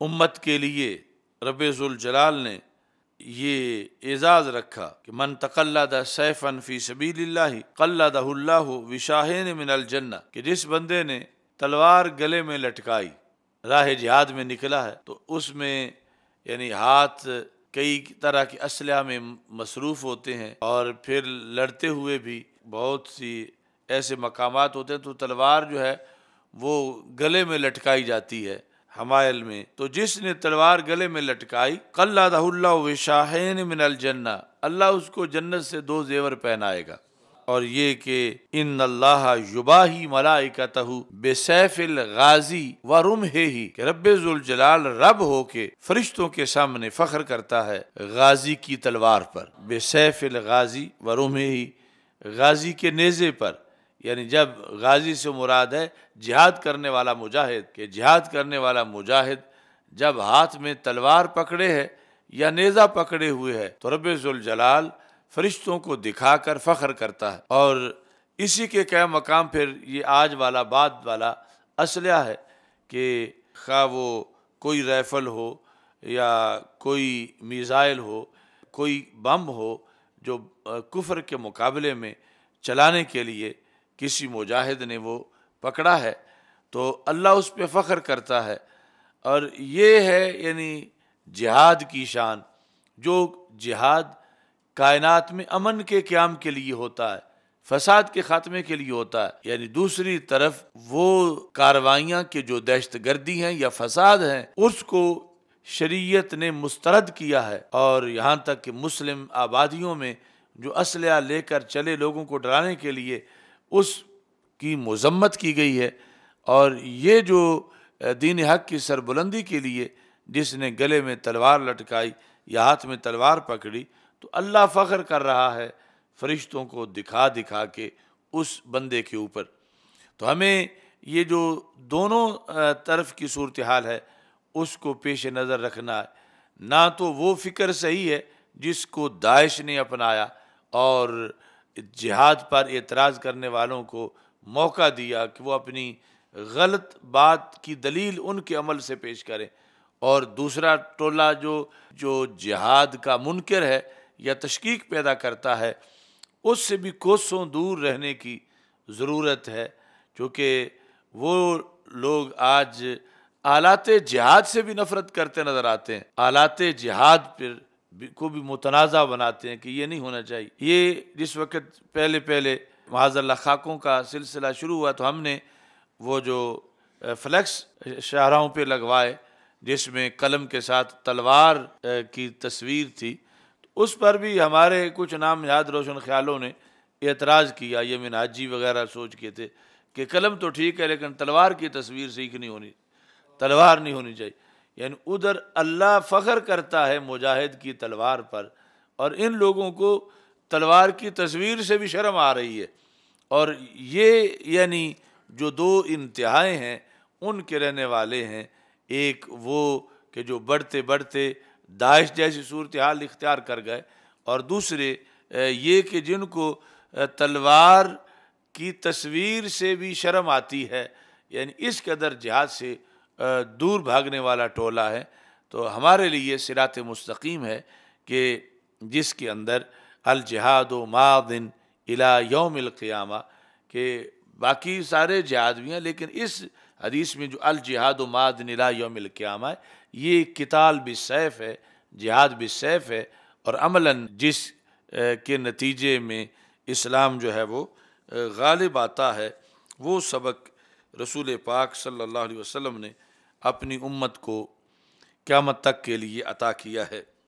امت کے لیے رب ذوالجلال نے یہ اعزاز رکھا کہ من تقلد سیفا فی سبیل اللہ قلدہ اللہ وشاہین من الجنہ، کہ جس بندے نے تلوار گلے میں لٹکائی، راہ جہاد میں نکلا ہے، تو اس میں یعنی ہاتھ کئی طرح کے اسلحہ میں مصروف ہوتے ہیں، اور پھر لڑتے ہوئے بھی بہت سی ایسے مقامات ہوتے ہیں تو تلوار جو ہے وہ گلے میں لٹکائی جاتی ہے حمائل میں، تو جس نے تلوار گلے میں لٹکائی قلدہ اللہ وشاہین من الجنہ، اللہ اس کو جنت سے 2 زیور پہنائے گا۔ اور یہ کہ ان اللہ یباہی ملائکتہ بسیف الغازی ورمحہ، کہ رب ذوالجلال رب ہو کے فرشتوں کے سامنے فخر کرتا ہے غازی کی تلوار پر، بسیف الغازی ورمحہ، غازی کے نیزے پر، یعنی جب غازی سے مراد ہے جہاد کرنے والا مجاہد، کہ جہاد کرنے والا مجاہد جب ہاتھ میں تلوار پکڑے ہے یا نیزہ پکڑے ہوئے ہے تو رب ذوالجلال فرشتوں کو دکھا کر فخر کرتا ہے۔ اور اسی کے کیا مقام پھر یہ آج والا بعد والا اسلحہ ہے کہ خواہ وہ کوئی رائفل ہو یا کوئی میزائل ہو، کوئی بم ہو جو کفر کے مقابلے میں چلانے کے لیے کسی مجاہد نے وہ پکڑا ہے تو اللہ اس پہ فخر کرتا ہے۔ اور یہ ہے یعنی جہاد کی شان، جو جہاد کائنات میں امن کے قیام کے لیے ہوتا ہے، فساد کے خاتمے کے لیے ہوتا ہے، یعنی دوسری طرف وہ کارروائیاں کہ جو دہشت گردی ہیں یا فساد ہیں اس کو شریعت نے مسترد کیا ہے، اور یہاں تک کہ مسلم آبادیوں میں جو اسلحہ لے کر چلے لوگوں کو ڈرانے کے لیے اس کی مذمت کی گئی ہے۔ اور یہ جو دین حق کی سربلندی کے لیے جس نے گلے میں تلوار لٹکائی یا ہاتھ میں تلوار پکڑی تو اللہ فخر کر رہا ہے فرشتوں کو دکھا دکھا کے اس بندے کے اوپر۔ تو ہمیں یہ جو دونوں طرف کی صورتحال ہے اس کو پیش نظر رکھنا ہے، نہ تو وہ فکر صحیح ہے جس کو داعش نے اپنایا اور جہاد پر اعتراض کرنے والوں کو موقع دیا کہ وہ اپنی غلط بات کی دلیل ان کے عمل سے پیش کریں، اور دوسرا ٹولہ جو جہاد کا منکر ہے یا تشکیک پیدا کرتا ہے اس سے بھی کوسوں دور رہنے کی ضرورت ہے، کیونکہ وہ لوگ آج آلات جہاد سے بھی نفرت کرتے نظر آتے ہیں، آلات جہاد پر کو بھی متنازع بناتے ہیں کہ یہ نہیں ہونا چاہیے۔ یہ جس وقت پہلے معاذ اللہ خاکوں کا سلسلہ شروع ہوا تو ہم نے وہ جو فلیکس شاہراہوں پہ لگوائے جس میں قلم کے ساتھ تلوار کی تصویر تھی، تو اس پر بھی ہمارے کچھ نام نہاد روشن خیالوں نے اعتراض کیا، یہ منہاجی وغیرہ سوچ کے تھے کہ قلم تو ٹھیک ہے لیکن تلوار کی تصویر سیکھ نہیں ہونی، تلوار نہیں ہونی چاہیے۔ یعنی ادھر اللہ فخر کرتا ہے مجاہد کی تلوار پر، اور ان لوگوں کو تلوار کی تصویر سے بھی شرم آ رہی ہے۔ اور یہ یعنی جو 2 انتہائیں ہیں ان کے رہنے والے ہیں، ایک وہ کہ جو بڑھتے بڑھتے داعش جیسی صورتحال اختیار کر گئے، اور دوسرے یہ کہ جن کو تلوار کی تصویر سے بھی شرم آتی ہے، یعنی اس قدر جہاد سے دور بھاگنے والا ٹولہ ہے۔ تو ہمارے لیے صراط مستقیم ہے کہ جس کے اندر الجہاد ماض الی یوم القیامہ، کہ باقی سارے جہاد بھی ہیں لیکن اس حدیث میں جو الجہاد ماض الی یوم القیامہ ہے یہ قتال بالسیف ہے، جہاد بالسیف ہے، اور عملاً جس کے نتیجے میں اسلام جو ہے وہ غالب آتا ہے، وہ سبق رسول پاک صلی اللہ علیہ وسلم نے اپنی امت کو قیامت تک کے لیے عطا کیا ہے۔